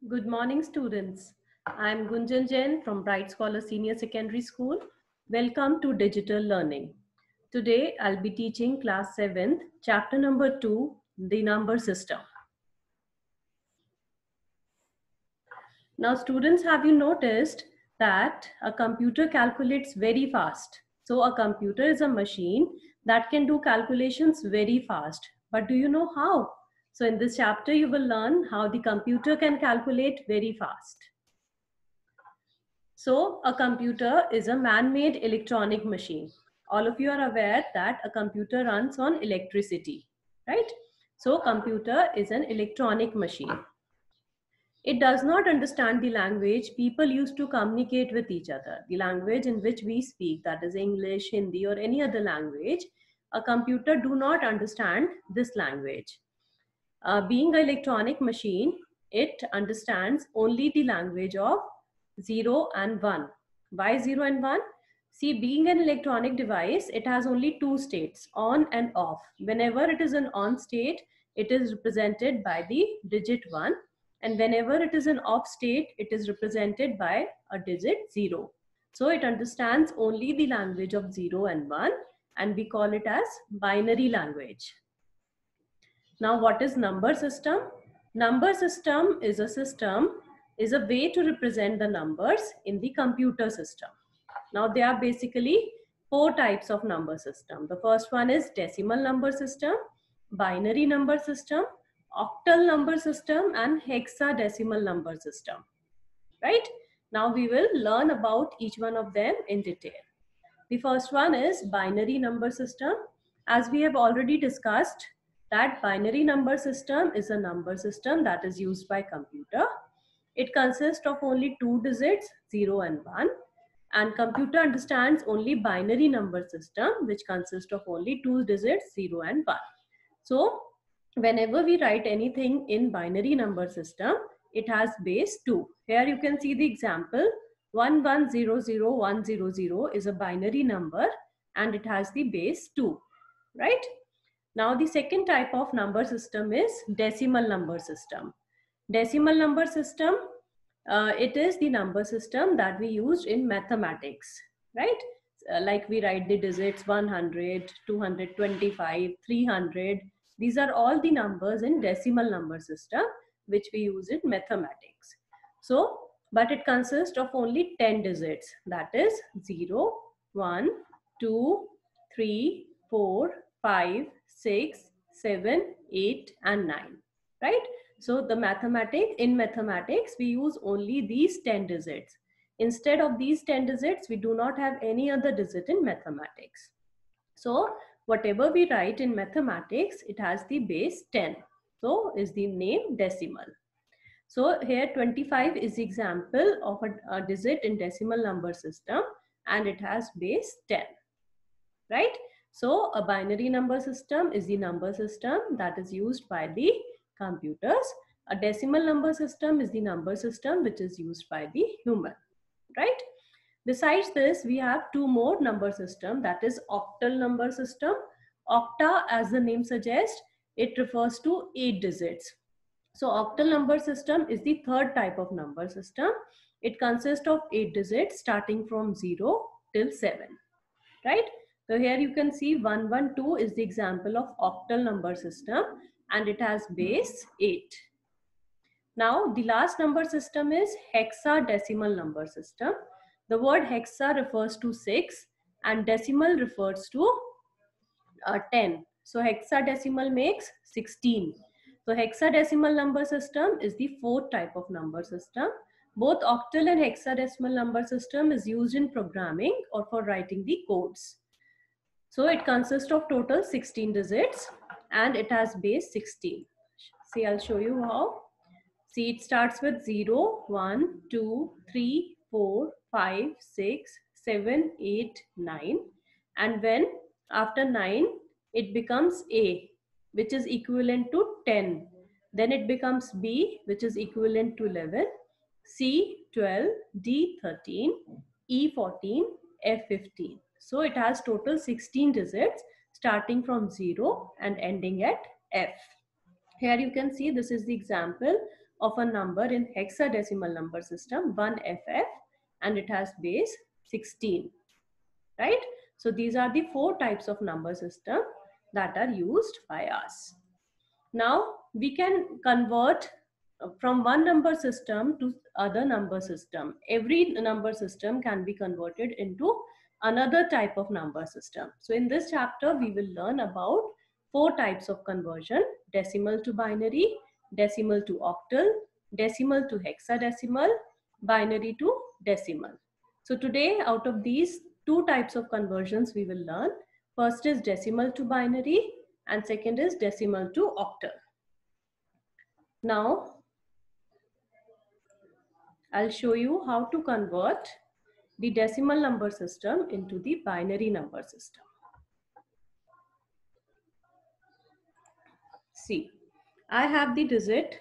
Good morning, students. I am Gunjan Jain from Bright Scholar Senior Secondary School. Welcome to Digital Learning. Today, I'll be teaching class 7th, chapter number 2, the number system. Now, students, have you noticed that a computer calculates very fast? So, a computer is a machine that can do calculations very fast. But do you know how? So, in this chapter, you will learn how the computer can calculate very fast. So a computer is a man-made electronic machine. All of you are aware that a computer runs on electricity, right? So computer is an electronic machine. It does not understand the language people use to communicate with each other. The language in which we speak, that is English, Hindi, or any other language, a computer do not understand this language. Being an electronic machine, it understands only the language of 0 and 1. Why 0 and 1? See, being an electronic device, it has only two states, on and off. Whenever it is an on state, it is represented by the digit 1. And whenever it is an off state, it is represented by a digit 0. So it understands only the language of 0 and 1, and we call it as binary language. Now, what is number system? Number system is a way to represent the numbers in the computer system. Now, there are basically four types of number system. The first one is decimal number system, binary number system, octal number system, and hexadecimal number system. Right? Now, we will learn about each one of them in detail. The first one is binary number system. As we have already discussed, that binary number system is a number system that is used by computer. It consists of only two digits, 0 and 1. And computer understands only binary number system, which consists of only two digits, 0 and 1. So whenever we write anything in binary number system, it has base 2. Here you can see the example. 1100100 is a binary number and it has the base 2, right? Now the second type of number system is decimal number system. Decimal number system, it is the number system that we used in mathematics, right? Like we write the digits 100, 225, 300. These are all the numbers in decimal number system which we use in mathematics. So, but it consists of only 10 digits, that is 0, 1, 2, 3, 4, 5, 6, 7, 8 and 9, right? So the in mathematics, we use only these 10 digits. Instead of these 10 digits, we do not have any other digit in mathematics. So whatever we write in mathematics, it has the base 10. So is the name decimal. So here 25 is the example of a digit in decimal number system and it has base 10, right? So a binary number system is the number system that is used by the computers. A decimal number system is the number system which is used by the human, right? Besides this, we have two more number system, that is octal number system. Octa, as the name suggests, it refers to 8 digits. So octal number system is the third type of number system. It consists of 8 digits starting from 0 till 7, right? So here you can see 112 is the example of octal number system and it has base 8. Now the last number system is hexadecimal number system. The word hexa refers to 6 and decimal refers to 10. So hexadecimal makes 16. So hexadecimal number system is the fourth type of number system. Both octal and hexadecimal number system is used in programming or for writing the codes. So it consists of total 16 digits and it has base 16. See, I'll show you how. See, it starts with 0, 1, 2, 3, 4, 5, 6, 7, 8, 9. And when after 9, it becomes A, which is equivalent to 10. Then it becomes B, which is equivalent to 11. C, 12, D, 13, E, 14, F, 15. So it has total 16 digits starting from 0 and ending at F. Here you can see this is the example of a number in hexadecimal number system 1FF, and it has base 16, right? So these are the 4 types of number system that are used by us. Now we can convert from one number system to other number system. Every number system can be converted into another type of number system. So in this chapter, we will learn about 4 types of conversion: decimal to binary, decimal to octal, decimal to hexadecimal, binary to decimal. So today, out of these 2 types of conversions we will learn. First is decimal to binary, and second is decimal to octal. Now, I'll show you how to convert the decimal number system into the binary number system. See, I have the digit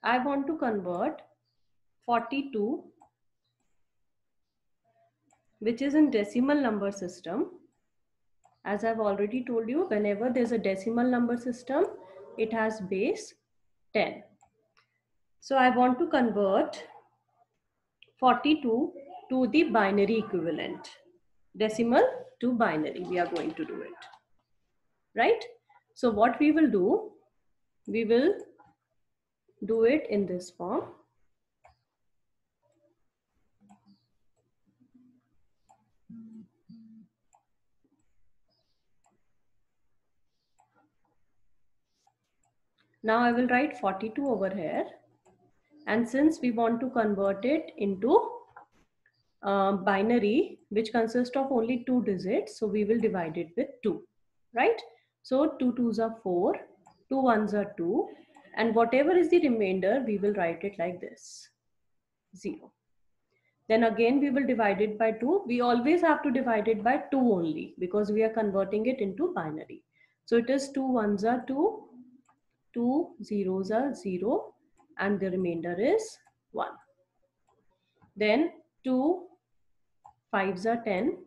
I want to convert 42, which is in decimal number system. As I've already told you, whenever there's a decimal number system, it has base 10. So I want to convert 42 to the binary equivalent. Decimal to binary, we are going to do it, right? So what we will do it in this form. Now I will write 42 over here, and since we want to convert it into binary, which consists of only 2 digits, so we will divide it with 2, right? So 2 2s are 4, 2 1s are 2, and whatever is the remainder, we will write it like this, 0. Then again we will divide it by 2. We always have to divide it by 2 only, because we are converting it into binary. So it is 2 1s are 2, 2 zeros are 0, and the remainder is 1. Then 2 5s are 10,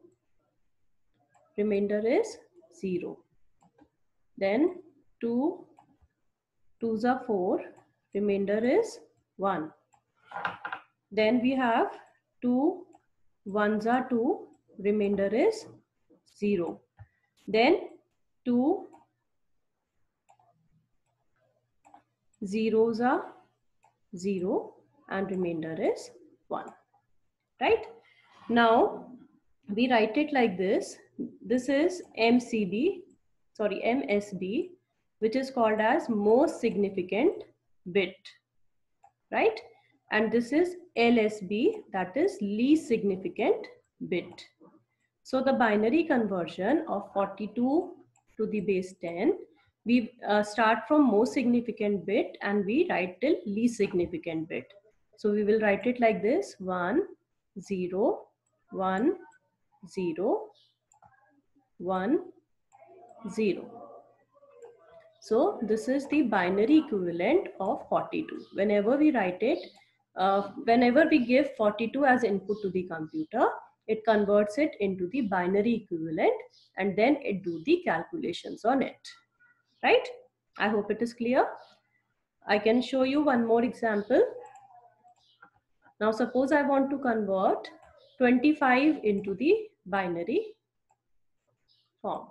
remainder is 0. Then 2 2s are 4, remainder is 1. Then we have 2 1s are 2, remainder is 0. Then 2 zeros are 0, and remainder is 1, right? Now we write it like this. This is MSB, which is called as most significant bit, right? And this is LSB, that is least significant bit. So the binary conversion of 42 to the base 10, we start from most significant bit and we write till least significant bit. So we will write it like this: 1 0 1 0 1 0. So this is the binary equivalent of 42. Whenever we write it, whenever we give 42 as input to the computer, it converts it into the binary equivalent, and then it do the calculations on it, right? I hope it is clear. I can show you one more example. Now suppose I want to convert 25 into the binary form.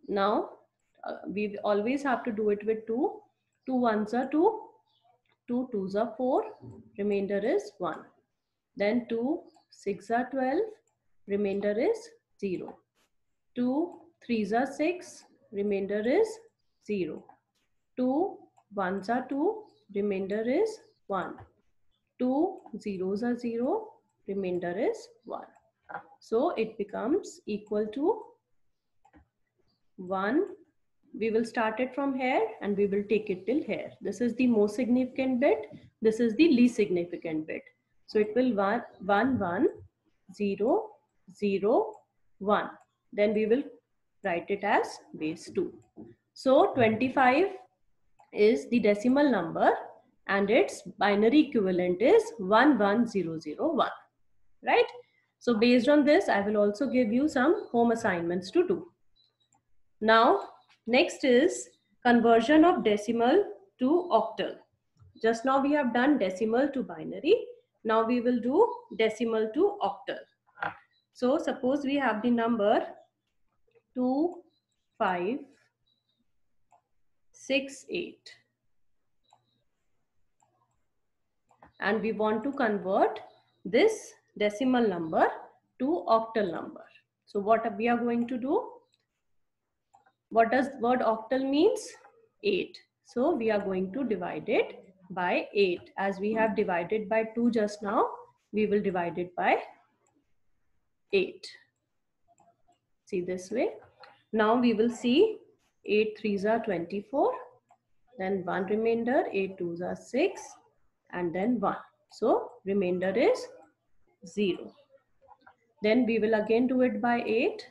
Now we always have to do it with 2. 2 1s are 2, 2 2s are 4, remainder is 1. Then 2 6 are 12, remainder is 0. 2 3s are 6, remainder is 0. 2 1s are 2, remainder is 1. 2 zeros are 0, remainder is 1. So it becomes equal to 1. We will start it from here and we will take it till here. This is the most significant bit. This is the least significant bit. So it will 1 1 1 0 0 1. then we will write it as base 2. So 25 is the decimal number and its binary equivalent is 11001, right? So based on this, I will also give you some home assignments to do. Now, next is conversion of decimal to octal. Just now we have done decimal to binary. Now we will do decimal to octal. So suppose we have the number 2568 and we want to convert this decimal number to octal number. So what we are going to do? What does word octal means? 8. So we are going to divide it by 8. As we have divided by 2 just now, we will divide it by 8. See this way. Now we will see 8 3s are 24, then 1 remainder, 8 2s are 6, and then 1. So remainder is 0. Then we will again do it by 8.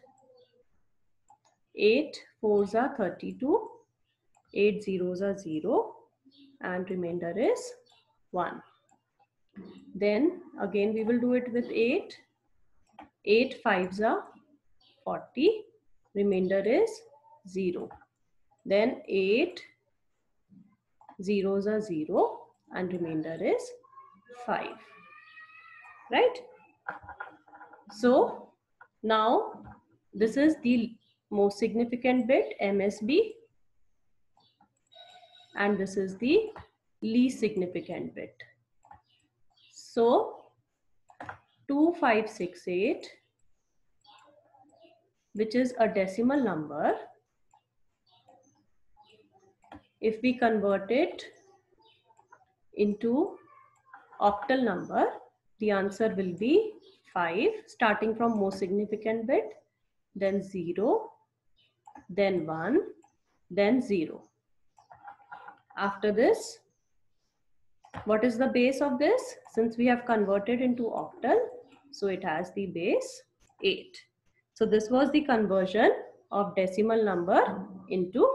8 4s are 32, 8 zeros are 0, and remainder is 1. Then again we will do it with 8. 8 5s are 40, remainder is 0. Then 8 zeros are 0 and remainder is 5, right? So now this is the most significant bit, MSB, and this is the least significant bit. So 2568, which is a decimal number, if we convert it into octal number, the answer will be 5, starting from most significant bit, then 0, then 1, then 0. After this, what is the base of this? Since we have converted into octal, so it has the base 8. So this was the conversion of decimal number into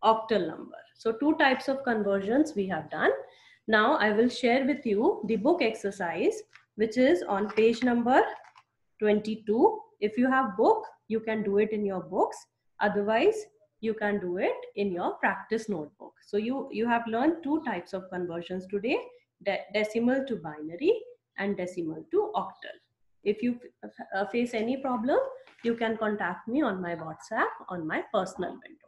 octal number. So 2 types of conversions we have done. Now I will share with you the book exercise, which is on page number 22. If you have book, you can do it in your books. Otherwise, you can do it in your practice notebook. So you have learned 2 types of conversions today, decimal to binary and decimal to octal. If you face any problem, you can contact me on my WhatsApp on my personal window.